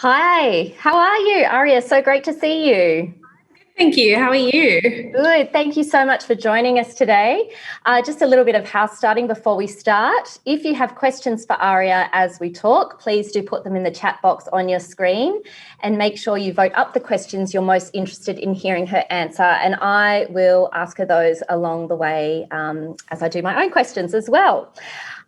Hi, how are you, Aria? So great to see you. Thank you. How are you? Good. Thank you so much for joining us today. Just a little bit of house starting before we start. If you have questions for Aria as we talk, please do put them in the chat box on your screen and make sure you vote up the questions you're most interested in hearing her answer. And I will ask her those along the way as I do my own questions as well.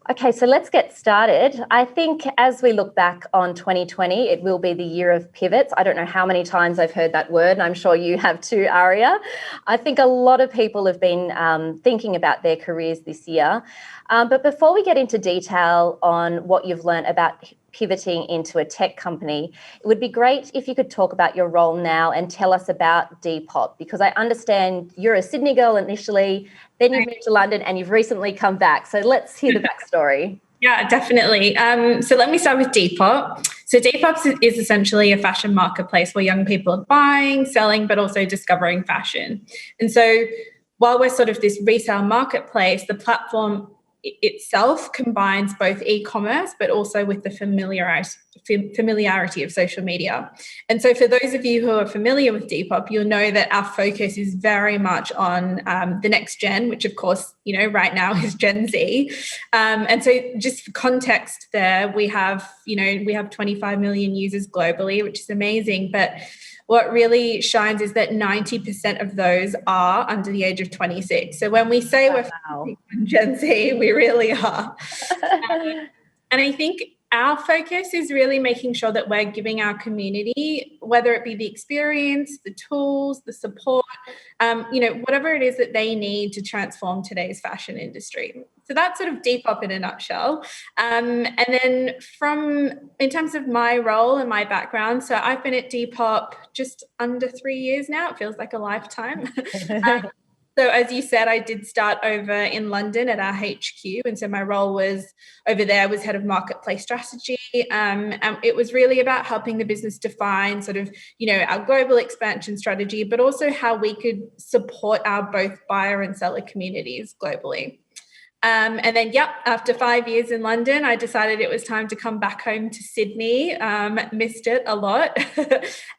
Okay, so let's get started. I think as we look back on 2020, it will be the year of pivots. I don't know how many times I've heard that word, and I'm sure you have too, Aria. I think a lot of people have been thinking about their careers this year. But before we get into detail on what you've learned about pivoting into a tech company, it would be great if you could talk about your role now and tell us about Depop, because I understand you're a Sydney girl initially, then you've moved to London and you've recently come back. So let's hear the backstory. Yeah, definitely. So let me start with Depop. So Depop is essentially a fashion marketplace where young people are buying, selling, but also discovering fashion. And so while we're sort of this resale marketplace, the platform itself combines both e-commerce but also with the familiarity of social media. And so for those of you who are familiar with Depop, you'll know that our focus is very much on the next gen, which of course, right now is Gen Z. And so just for context there, we have 25 million users globally, which is amazing. But what really shines is that 90% of those are under the age of 26. So when we say we're Gen Z, we really are. And I think our focus is really making sure that we're giving our community, whether it be the experience, the tools, the support, whatever it is that they need to transform today's fashion industry. So that's sort of Depop in a nutshell. And then in terms of my role and my background, so I've been at Depop just under 3 years now. It feels like a lifetime. So as you said, I did start over in London at our HQ. And so my role was over there, was head of marketplace strategy. And it was really about helping the business define sort of, our global expansion strategy, but also how we could support our both buyer and seller communities globally. And then, after 5 years in London, I decided it was time to come back home to Sydney. Missed it a lot.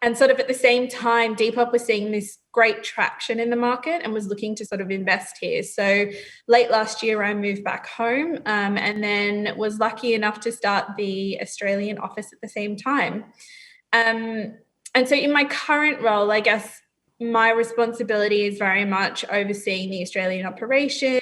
And sort of at the same time, Depop was seeing this great traction in the market and was looking to sort of invest here. So late last year, I moved back home and then was lucky enough to start the Australian office at the same time. And so in my current role, I guess my responsibility is very much overseeing the Australian operation,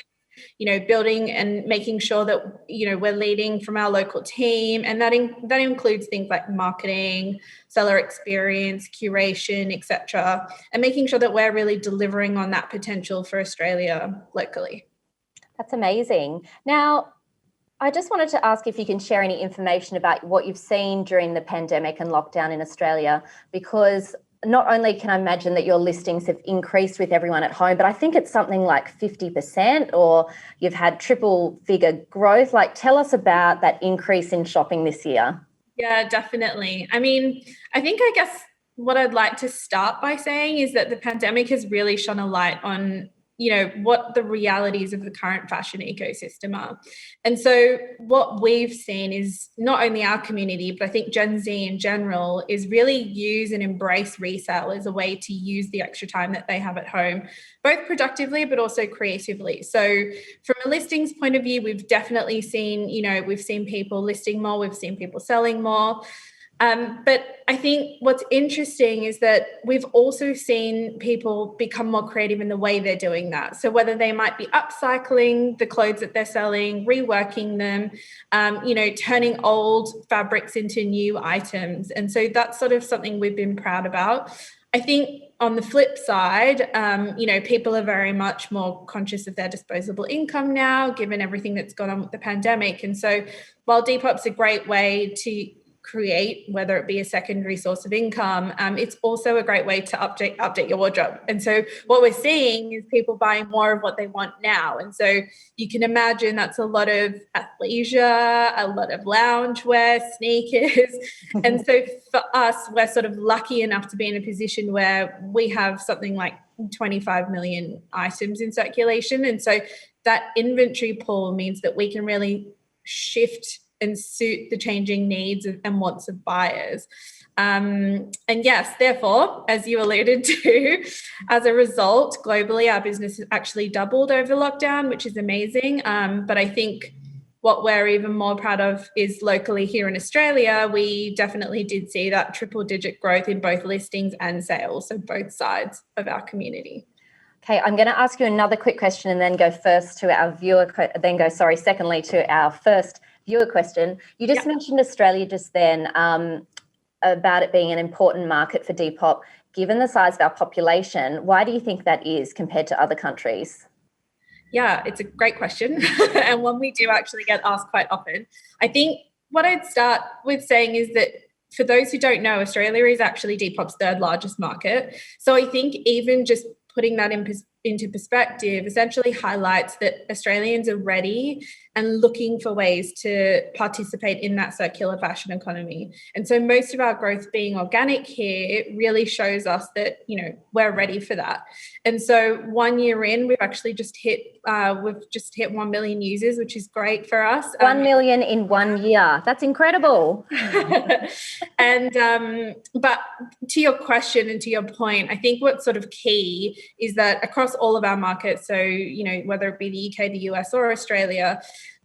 building and making sure that, we're leading from our local team. And that includes things like marketing, seller experience, curation, etc., and making sure that we're really delivering on that potential for Australia locally. That's amazing. Now, I just wanted to ask if you can share any information about what you've seen during the pandemic and lockdown in Australia, because not only can I imagine that your listings have increased with everyone at home, but I think it's something like 50%, or you've had triple figure growth. Like, tell us about that increase in shopping this year. Yeah, definitely. I guess what I'd like to start by saying is that the pandemic has really shone a light on what the realities of the current fashion ecosystem are. And so what we've seen is not only our community, but I think Gen Z in general is really use and embrace resale as a way to use the extra time that they have at home, both productively, but also creatively. So from a listings point of view, we've definitely seen, we've seen people listing more, we've seen people selling more. But I think what's interesting is that we've also seen people become more creative in the way they're doing that. So whether they might be upcycling the clothes that they're selling, reworking them, turning old fabrics into new items. And so that's sort of something we've been proud about. I think on the flip side, people are very much more conscious of their disposable income now, given everything that's gone on with the pandemic. And so while Depop's a great way to create, whether it be a secondary source of income, it's also a great way to update your wardrobe. And so what we're seeing is people buying more of what they want now. And so you can imagine that's a lot of athleisure, a lot of loungewear, sneakers. And so for us, we're sort of lucky enough to be in a position where we have something like 25 million items in circulation. And so that inventory pool means that we can really shift and suit the changing needs and wants of buyers. And yes, therefore, as you alluded to, as a result, globally, our business has actually doubled over lockdown, which is amazing. But I think what we're even more proud of is locally here in Australia, we definitely did see that triple-digit growth in both listings and sales, so both sides of our community. Okay, I'm going to ask you another quick question and then go secondly to our first viewer question. You just mentioned Australia just then, about it being an important market for Depop. Given the size of our population, why do you think that is compared to other countries? Yeah, it's a great question and one we do actually get asked quite often. I think what I'd start with saying is that for those who don't know, Australia is actually Depop's third largest market. So I think even just putting that into perspective essentially highlights that Australians are ready and looking for ways to participate in that circular fashion economy. And so most of our growth being organic here really shows us that, we're ready for that. And so 1 year in, we've actually just hit 1 million users, which is great for us. 1 million in 1 year. That's incredible. And but to your question and to your point, I think what's sort of key is that across all of our markets, so whether it be the UK, the US, or Australia,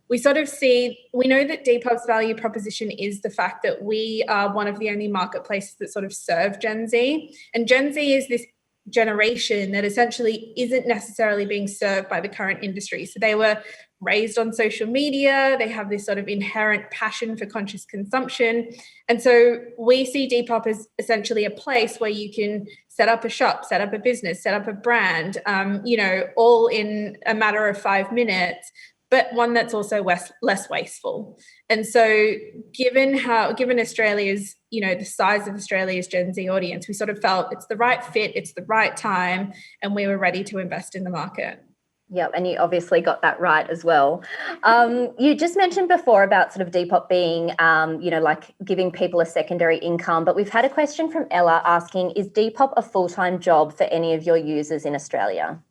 we know that Depop's value proposition is the fact that we are one of the only marketplaces that sort of serve Gen Z. And Gen Z is this generation that essentially isn't necessarily being served by the current industry. So they were raised on social media, they have this sort of inherent passion for conscious consumption. And so we see Depop as essentially a place where you can set up a shop, set up a business, set up a brand, all in a matter of 5 minutes, but one that's also less wasteful. And so given Australia's, the size of Australia's Gen Z audience, we sort of felt it's the right fit, it's the right time, and we were ready to invest in the market. Yep, and you obviously got that right as well. You just mentioned before about sort of Depop being, like giving people a secondary income, but we've had a question from Ella asking, is Depop a full-time job for any of your users in Australia?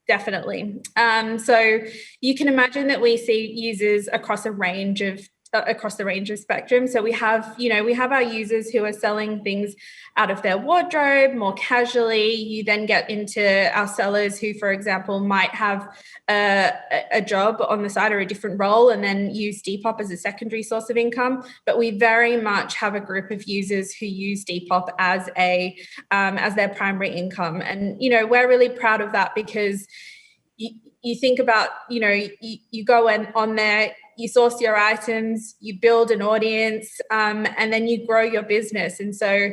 Definitely. So you can imagine that we see users across the range of spectrum. So we have our users who are selling things out of their wardrobe more casually. You then get into our sellers who, for example, might have a job on the side or a different role and then use Depop as a secondary source of income. But we very much have a group of users who use Depop as their primary income. And, we're really proud of that because you think about, you go on there, you source your items, you build an audience, and then you grow your business. And so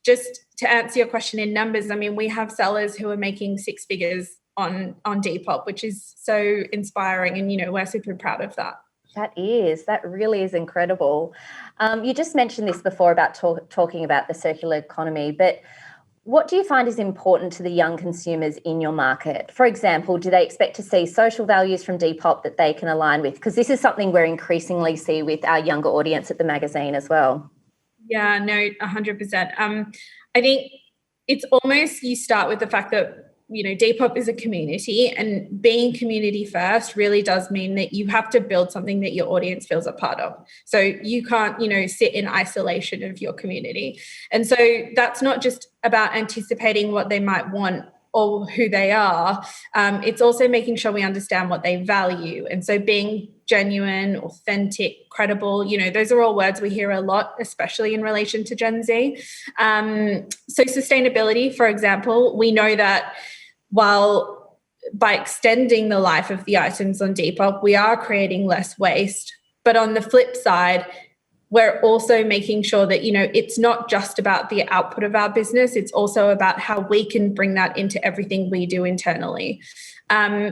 just to answer your question in numbers, we have sellers who are making 6 figures on Depop, which is so inspiring. And, we're super proud of that. That really is incredible. You just mentioned this before about talking about the circular economy, but what do you find is important to the young consumers in your market? For example, do they expect to see social values from Depop that they can align with? Because this is something we're increasingly see with our younger audience at the magazine as well. Yeah, no, 100%. I think it's almost, you start with the fact that, Depop is a community, and being community first really does mean that you have to build something that your audience feels a part of. So you can't, sit in isolation of your community. And so that's not just about anticipating what they might want or who they are. It's also making sure we understand what they value. And so being genuine, authentic, credible, those are all words we hear a lot, especially in relation to Gen Z. So sustainability, for example, we know that while by extending the life of the items on Depop, we are creating less waste. But on the flip side, we're also making sure that, it's not just about the output of our business, it's also about how we can bring that into everything we do internally.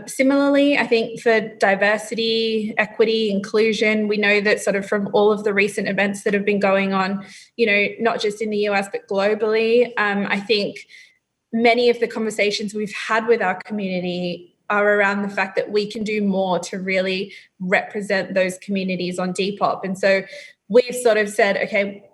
Similarly, I think for diversity, equity, inclusion, we know that sort of from all of the recent events that have been going on, not just in the US, but globally, I think many of the conversations we've had with our community are around the fact that we can do more to really represent those communities on Depop. And so we've sort of said, okay,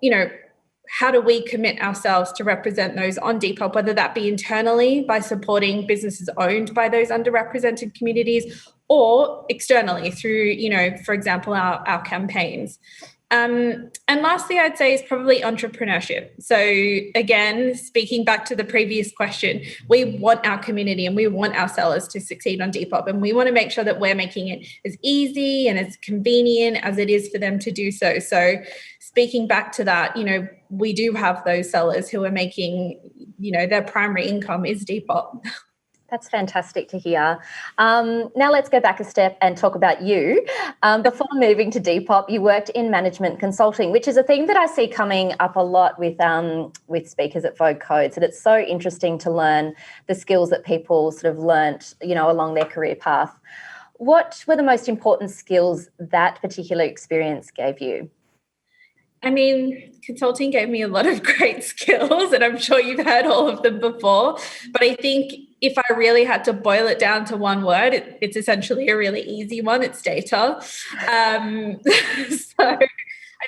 how do we commit ourselves to represent those on Depop, whether that be internally by supporting businesses owned by those underrepresented communities, or externally through, you know, for example, our campaigns. And lastly, I'd say is probably entrepreneurship. So again, speaking back to the previous question, we want our community and we want our sellers to succeed on Depop, and we want to make sure that we're making it as easy and as convenient as it is for them to do so. So speaking back to that, you know, we do have those sellers who are making, you know, their primary income is Depop. That's fantastic to hear. Now let's go back a step and talk about you. Before moving to Depop, you worked in management consulting, which is a theme that I see coming up a lot with speakers at Vogue Codes. And it's so interesting to learn the skills that people sort of learnt, you know, along their career path. What were the most important skills that particular experience gave you? I mean, consulting gave me a lot of great skills, and I'm sure you've heard all of them before. But I think if I really had to boil it down to one word, it's essentially a really easy one. It's data. So I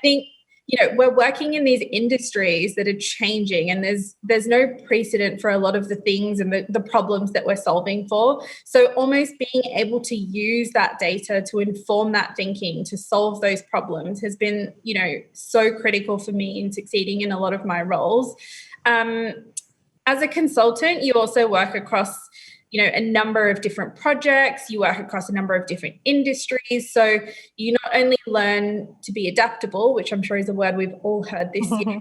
think, you know, we're working in these industries that are changing, and there's no precedent for a lot of the things and the problems that we're solving for. So almost being able to use that data to inform that thinking, to solve those problems has been, you know, so critical for me in succeeding in a lot of my roles. As a consultant, you also work across, you know, a number of different projects, you work across a number of different industries. So you not only learn to be adaptable, which I'm sure is a word we've all heard this year,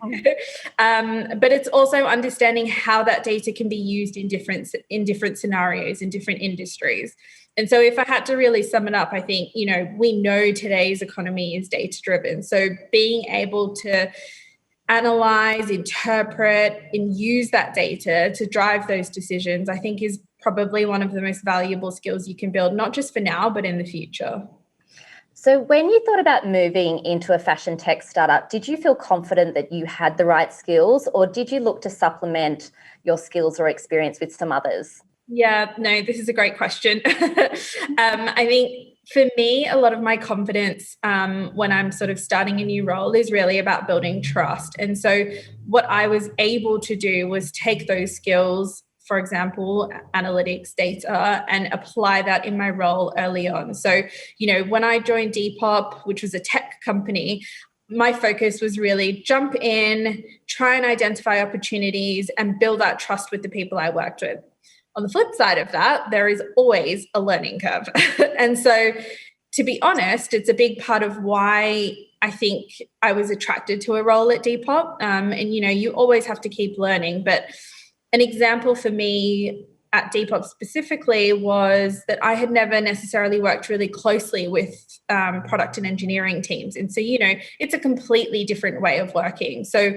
but it's also understanding how that data can be used in different scenarios, in different industries. And so if I had to really sum it up, I think, you know, we know today's economy is data driven. So being able to analyze, interpret, and use that data to drive those decisions, I think is probably one of the most valuable skills you can build, not just for now, but in the future. So when you thought about moving into a fashion tech startup, did you feel confident that you had the right skills, or did you look to supplement your skills or experience with some others? Yeah, no, this is a great question. I think for me, a lot of my confidence when I'm sort of starting a new role is really about building trust. And so what I was able to do was take those skills, for example, analytics, data, and apply that in my role early on. So, you know, when I joined Depop, which was a tech company, my focus was really jump in, try and identify opportunities and build that trust with the people I worked with. On the flip side of that, there is always a learning curve. And so, to be honest, it's a big part of why I think I was attracted to a role at Depop. And, you know, you always have to keep learning. But an example for me at Depop specifically was that I had never necessarily worked really closely with product and engineering teams. And so, you know, it's a completely different way of working. So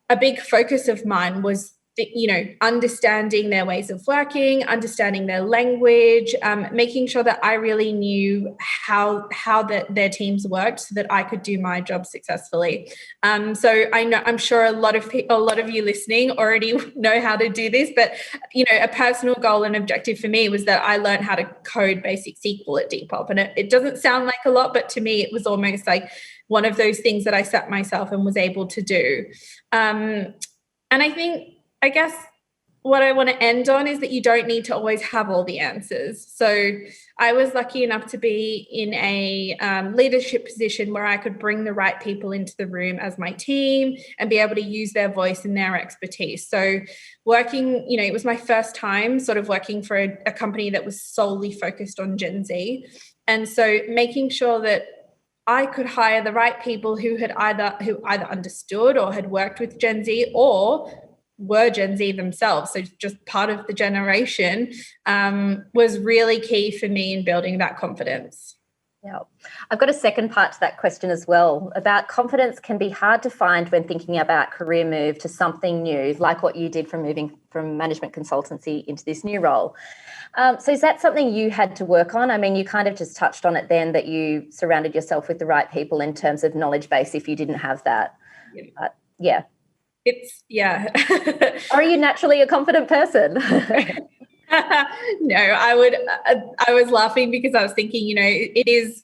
a big focus of mine was, you know, understanding their ways of working, understanding their language, making sure that I really knew how their teams worked so that I could do my job successfully. So I'm sure a lot of you listening already know how to do this, but, you know, a personal goal and objective for me was that I learned how to code basic SQL at Depop. And it doesn't sound like a lot, but to me, it was almost like one of those things that I set myself and was able to do. And I guess what I want to end on is that you don't need to always have all the answers. So I was lucky enough to be in a leadership position where I could bring the right people into the room as my team and be able to use their voice and their expertise. So working, you know, it was my first time sort of working for a company that was solely focused on Gen Z. And so making sure that I could hire the right people who either understood or had worked with Gen Z or were Gen Z themselves, so just part of the generation, was really key for me in building that confidence. Yeah, I've got a second part to that question as well. About confidence can be hard to find when thinking about career move to something new, like what you did from moving from management consultancy into this new role. So is that something you had to work on? I mean, you kind of just touched on it then, that you surrounded yourself with the right people in terms of knowledge base if you didn't have that. Yeah. Or are you naturally a confident person? No, I was laughing because I was thinking, you know, it is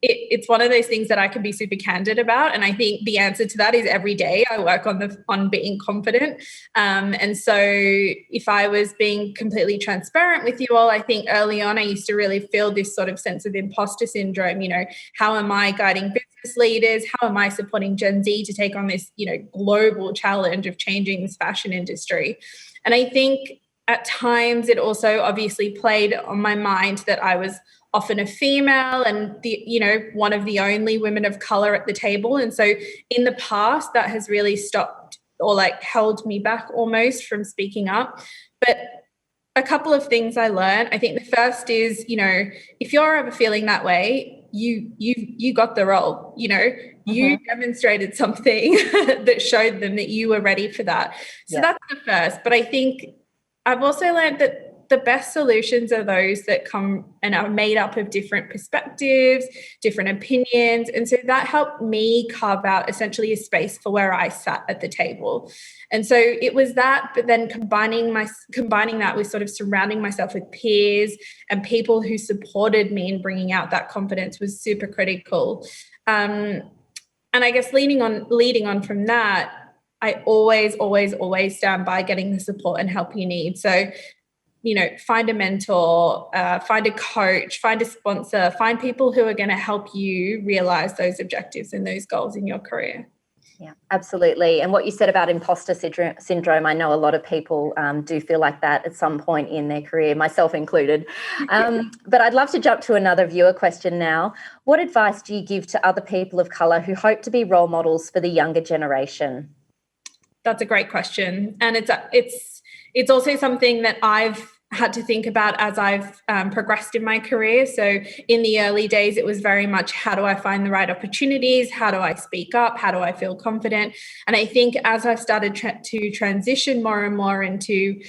it's one of those things that I can be super candid about. And I think the answer to that is every day I work on being confident. And so if I was being completely transparent with you all, I think early on I used to really feel this sort of sense of imposter syndrome. How am I guiding business leaders? How am I supporting Gen Z to take on this, global challenge of changing this fashion industry? And I think at times it also obviously played on my mind that I was often a female and one of the only women of color at the table. And so in the past, that has really stopped or held me back almost from speaking up. But a couple of things I learned. I think the first is, if you're ever feeling that way, you got the role, you demonstrated something that showed them that you were ready for that. So that's the first. But I think I've also learned that the best solutions are those that come and are made up of different perspectives, different opinions. And so that helped me carve out essentially a space for where I sat at the table. And so it was that, but then combining that with sort of surrounding myself with peers and people who supported me in bringing out that confidence was super critical. And I guess leading on from that, I always stand by getting the support and help you need. So, find a mentor, find a coach, find a sponsor, find people who are going to help you realize those objectives and those goals in your career. Yeah, absolutely. And what you said about imposter syndrome, I know a lot of people do feel like that at some point in their career, myself included. But I'd love to jump to another viewer question now. What advice do you give to other people of colour who hope to be role models for the younger generation? That's a great question. And it's also something that I've had to think about as I've progressed in my career. So in the early days, it was very much, how do I find the right opportunities? How do I speak up? How do I feel confident? And I think as I've started to transition more and more into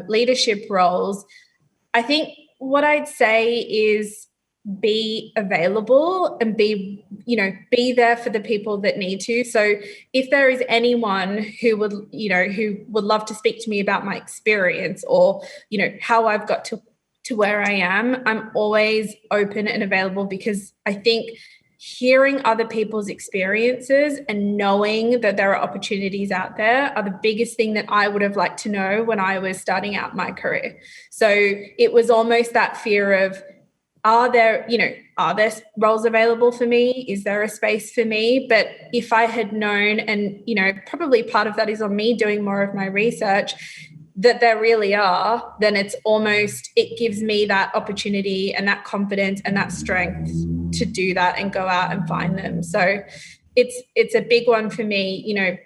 leadership roles, I think what I'd say is be available and be there for the people that need to. So if there is anyone who would love to speak to me about my experience or, how I've got to where I am, I'm always open and available, because I think hearing other people's experiences and knowing that there are opportunities out there are the biggest thing that I would have liked to know when I was starting out my career. So it was almost that fear of, are there roles available for me? Is there a space for me? But if I had known, and, probably part of that is on me doing more of my research, that there really are, then it gives me that opportunity and that confidence and that strength to do that and go out and find them. So it's a big one for me,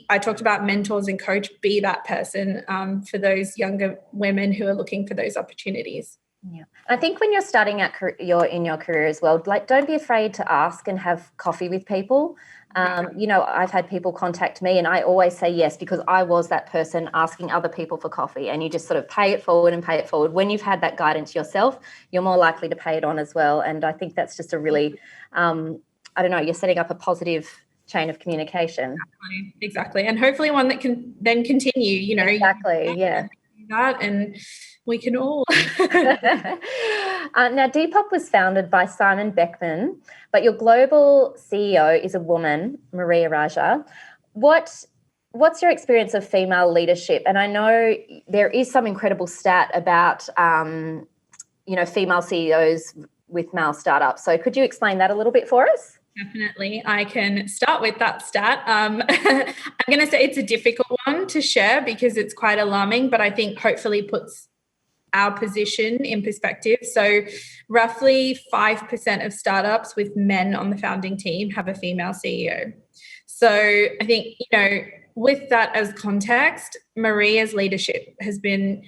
I talked about mentors and coach, be that person for those younger women who are looking for those opportunities. Yeah, I think when you're starting out in your career as well, don't be afraid to ask and have coffee with people. I've had people contact me and I always say yes, because I was that person asking other people for coffee, and you just sort of pay it forward. When you've had that guidance yourself, you're more likely to pay it on as well. And I think that's just a really, you're setting up a positive chain of communication. Exactly. And hopefully one that can then continue, Exactly, yeah. That, and we can all. Now, Depop was founded by Simon Beckman, but your global CEO is a woman, Maria Raja. What's your experience of female leadership? And I know there is some incredible stat about, female CEOs with male startups. So could you explain that a little bit for us? Definitely. I can start with that stat. I'm going to say it's a difficult one to share because it's quite alarming, but I think hopefully puts our position in perspective. So roughly 5% of startups with men on the founding team have a female CEO. So I think, with that as context, Maria's leadership has been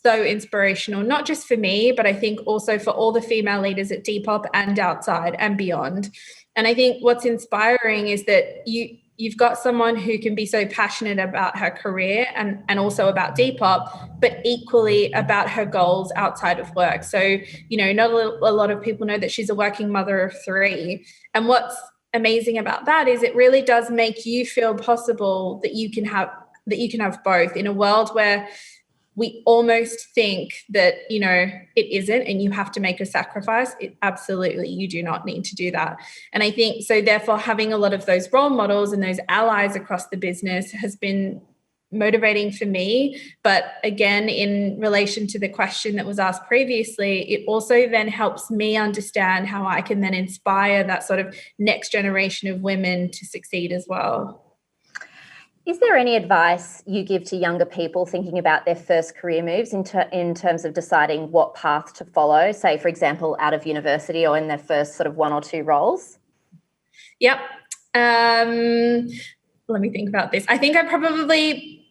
so inspirational, not just for me, but I think also for all the female leaders at Depop and outside and beyond. And I think what's inspiring is that you've got someone who can be so passionate about her career and also about Depop, but equally about her goals outside of work. So, not a lot of people know that she's a working mother of 3. And what's amazing about that is it really does make you feel possible that you can have both in a world where we almost think that, it isn't and you have to make a sacrifice. Absolutely, you do not need to do that. And I think so, therefore, having a lot of those role models and those allies across the business has been motivating for me. But again, in relation to the question that was asked previously, it also then helps me understand how I can then inspire that sort of next generation of women to succeed as well. Is there any advice you give to younger people thinking about their first career moves in terms of deciding what path to follow, say, for example, out of university or in their first sort of one or two roles? Yep. Let me think about this. I think I probably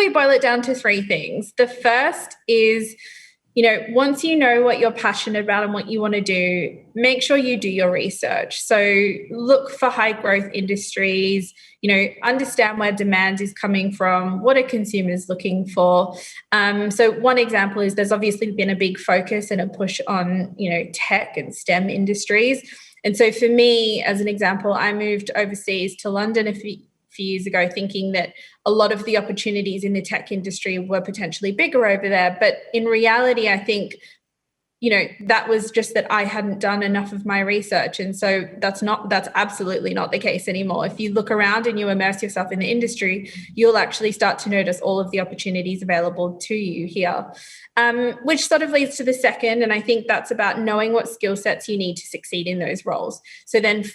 boil it down to three things. The first is, once you know what you're passionate about and what you want to do, make sure you do your research. So look for high growth industries, understand where demand is coming from, what are consumers looking for. So one example is there's obviously been a big focus and a push on, tech and STEM industries. And so for me, as an example, I moved overseas to London a few years ago thinking that a lot of the opportunities in the tech industry were potentially bigger over there. But in reality, I think, that was just that I hadn't done enough of my research. And so that's absolutely not the case anymore. If you look around and you immerse yourself in the industry, you'll actually start to notice all of the opportunities available to you here. Which sort of leads to the second, and I think that's about knowing what skill sets you need to succeed in those roles. So then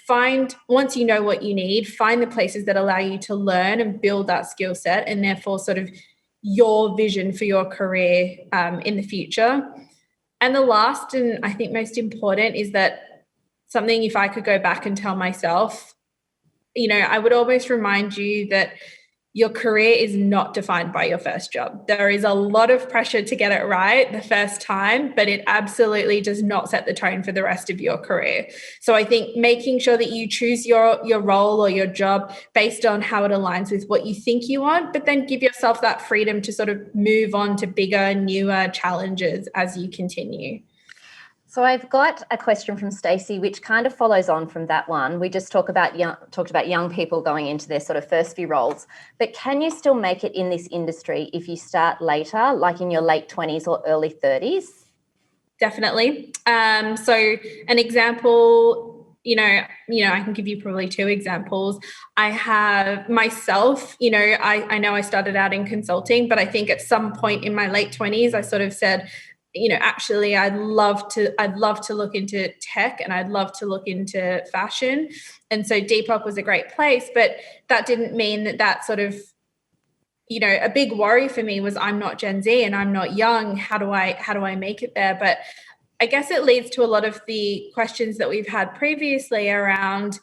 once you know what you need, find the places that allow you to learn and build that skill set, and therefore sort of your vision for your career in the future. And the last, and I think most important, is that something, if I could go back and tell myself, I would almost remind you that your career is not defined by your first job. There is a lot of pressure to get it right the first time, but it absolutely does not set the tone for the rest of your career. So I think making sure that you choose your role or your job based on how it aligns with what you think you want, but then give yourself that freedom to sort of move on to bigger, newer challenges as you continue. So I've got a question from Stacey, which kind of follows on from that one. We just talked about young people going into their sort of first few roles, but can you still make it in this industry if you start later, like in your late 20s or early 30s? Definitely. So an example, I can give you probably two examples. I have myself, I know I started out in consulting, but I think at some point in my late 20s, I sort of said, actually, I'd love to look into tech and I'd love to look into fashion. And so Depop was a great place, but that didn't mean that sort of, a big worry for me was I'm not Gen Z and I'm not young. How do I make it there? But I guess it leads to a lot of the questions that we've had previously around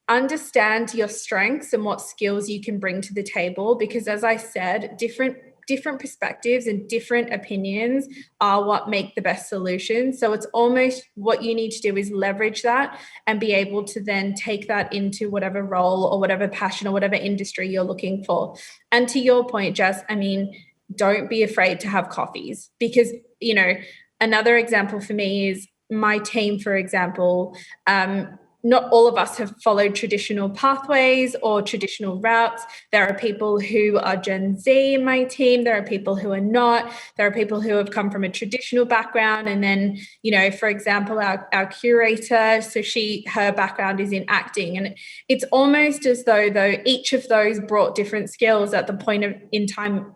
understand your strengths and what skills you can bring to the table. Because as I said, different perspectives and different opinions are what make the best solution. So it's almost what you need to do is leverage that and be able to then take that into whatever role or whatever passion or whatever industry you're looking for. And to your point, Jess, don't be afraid to have coffees because, another example for me is my team, for example, not all of us have followed traditional pathways or traditional routes. There are people who are Gen Z in my team. There are people who are not. There are people who have come from a traditional background. And then, for example, our curator, so her background is in acting. And it's almost as though each of those brought different skills at the point in time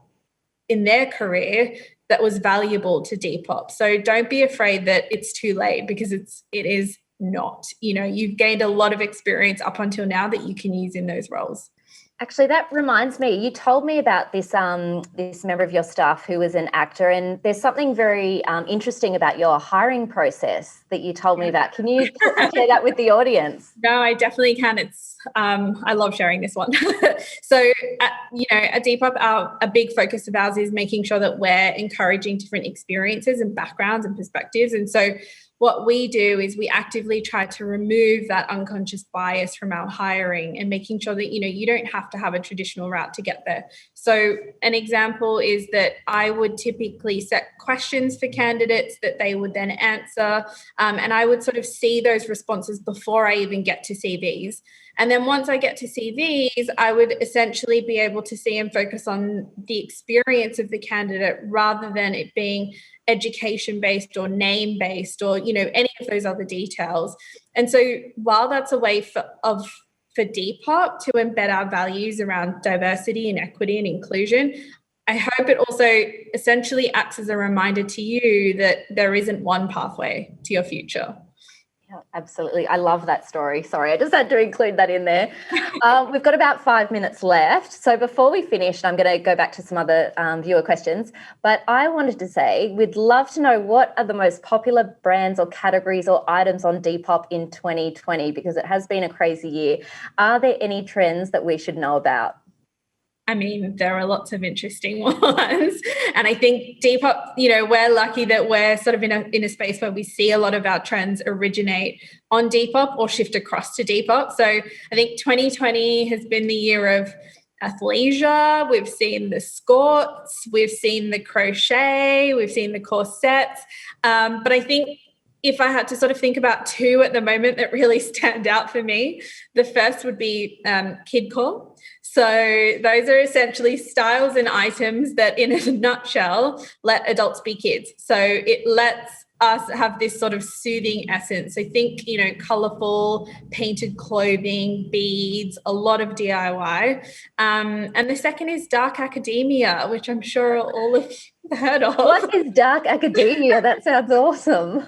in their career that was valuable to Depop. So don't be afraid that it's too late because it is not. You've gained a lot of experience up until now that you can use in those roles. Actually, that reminds me, you told me about this this member of your staff who was an actor, and there's something very interesting about your hiring process that you told me about. Can you share that with the audience? No, I definitely can. It's I love sharing this one. So, at Depop, a big focus of ours is making sure that we're encouraging different experiences and backgrounds and perspectives. And so what we do is we actively try to remove that unconscious bias from our hiring and making sure that, you don't have to have a traditional route to get there. So an example is that I would typically set questions for candidates that they would then answer. And I would sort of see those responses before I even get to CVs. And then once I get to see these, I would essentially be able to see and focus on the experience of the candidate rather than it being education based or name based or, any of those other details. And so while that's a way for Depop to embed our values around diversity and equity and inclusion, I hope it also essentially acts as a reminder to you that there isn't one pathway to your future. Yeah, absolutely. I love that story. Sorry, I just had to include that in there. We've got about 5 minutes left. So before we finish, I'm going to go back to some other viewer questions. But I wanted to say, we'd love to know what are the most popular brands or categories or items on Depop in 2020, because it has been a crazy year. Are there any trends that we should know about? I mean, there are lots of interesting ones. And I think Depop, we're lucky that we're sort of in a space where we see a lot of our trends originate on Depop or shift across to Depop. So I think 2020 has been the year of athleisure. We've seen the skirts, we've seen the crochet, we've seen the corsets. But I think if I had to sort of think about two at the moment that really stand out for me, the first would be kidcore. So those are essentially styles and items that, in a nutshell, let adults be kids. So it lets us have this sort of soothing essence. So think, colorful, painted clothing, beads, a lot of DIY. And the second is dark academia, which I'm sure all of you have heard of. What is dark academia? That sounds awesome.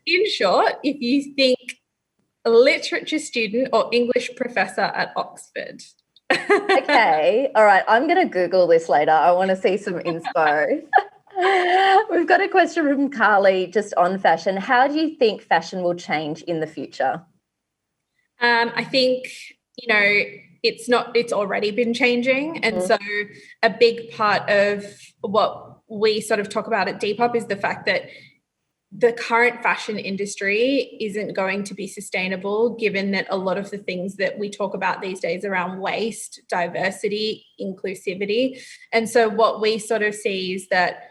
In short, if you think a literature student or English professor at Oxford. Okay. All right. I'm going to Google this later. I want to see some inspo. We've got a question from Carly just on fashion. How do you think fashion will change in the future? I think, it's already been changing. And so a big part of what we sort of talk about at Depop is the fact that the current fashion industry isn't going to be sustainable, given that a lot of the things that we talk about these days around waste, diversity, inclusivity. And so what we sort of see is that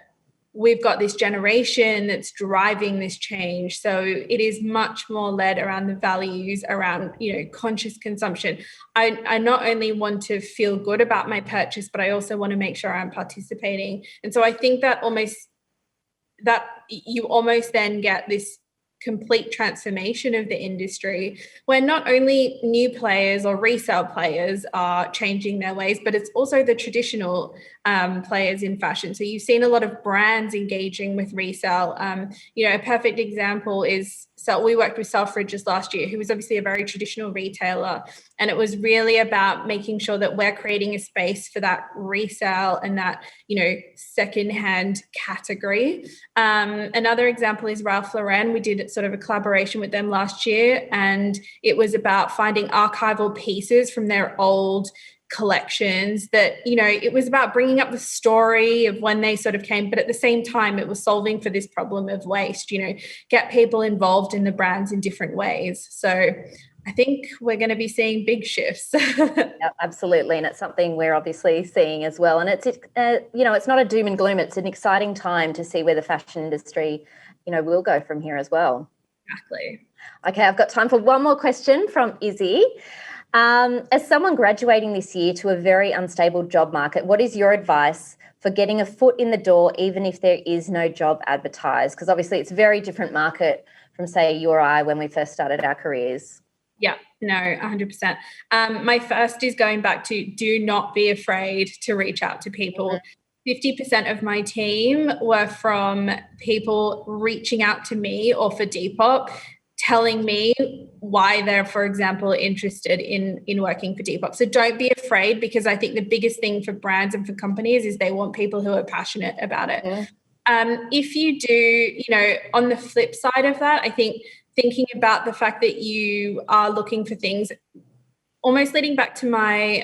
we've got this generation that's driving this change. So it is much more led around the values, around, conscious consumption. I not only want to feel good about my purchase, but I also want to make sure I'm participating. And so I think that you almost then get this complete transformation of the industry where not only new players or resale players are changing their ways, but it's also the traditional players in fashion. So you've seen a lot of brands engaging with resale. A perfect example is, so we worked with Selfridges last year, who was obviously a very traditional retailer. And it was really about making sure that we're creating a space for that resale and that, secondhand category. Another example is Ralph Lauren. We did sort of a collaboration with them last year, and it was about finding archival pieces from their old collections that, it was about bringing up the story of when they sort of came, but at the same time, it was solving for this problem of waste, get people involved in the brands in different ways. So I think we're going to be seeing big shifts. Yeah, absolutely. And it's something we're obviously seeing as well. And it's, it's not a doom and gloom. It's an exciting time to see where the fashion industry, will go from here as well. Exactly. Okay, I've got time for one more question from Izzy. As someone graduating this year to a very unstable job market, what is your advice for getting a foot in the door, even if there is no job advertised? Because obviously it's a very different market from, say, you or I when we first started our careers. Yeah, no, 100%. My first is going back to do not be afraid to reach out to people. 50% of my team were from people reaching out to me or for Depop, telling me why they're, for example, interested in working for Depop. So don't be afraid, because I think the biggest thing for brands and for companies is they want people who are passionate about it. If you do, on the flip side of that, I think thinking about the fact that you are looking for things, almost leading back to my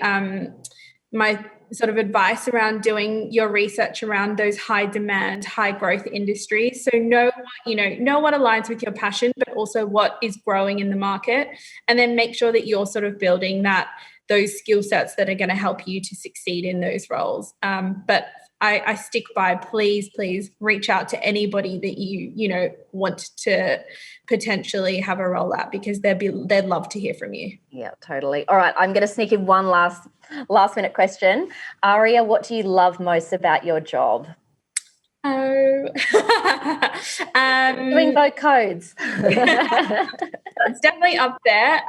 my sort of advice around doing your research around those high demand, high growth industries. So know what aligns with your passion, but also what is growing in the market, and then make sure that you're sort of building those skill sets that are going to help you to succeed in those roles. But I stick by, please reach out to anybody that you want to potentially have a role at, because they'd love to hear from you. Yeah, totally. All right, I'm going to sneak in one last minute question. Aria, what do you love most about your job? Oh, Doing Vogue Codes. It's definitely up there.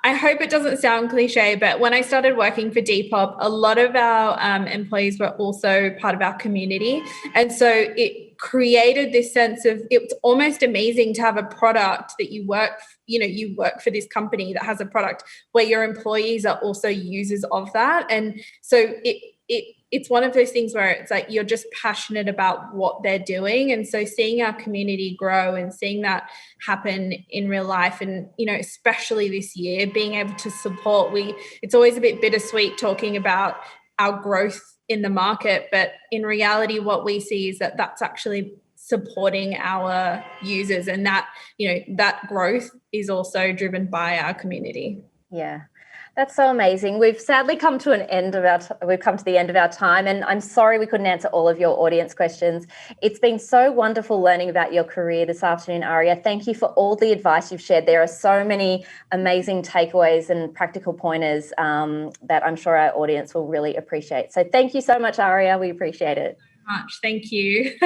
I hope it doesn't sound cliche, but when I started working for Depop, a lot of our employees were also part of our community. And so it created this sense of, it's almost amazing to have a product that you work for this company that has a product where your employees are also users of that. And so it's one of those things where it's like you're just passionate about what they're doing. And so seeing our community grow and seeing that happen in real life, and especially this year, being able to support, it's always a bit bittersweet talking about our growth in the market, but in reality what we see is that that's actually supporting our users, and that that growth is also driven by our community. Yeah. That's so amazing. We've sadly come to the end of our time, and I'm sorry we couldn't answer all of your audience questions. It's been so wonderful learning about your career this afternoon, Aria. Thank you for all the advice you've shared. There are so many amazing takeaways and practical pointers that I'm sure our audience will really appreciate. So thank you so much, Aria. We appreciate it. Much. Thank you.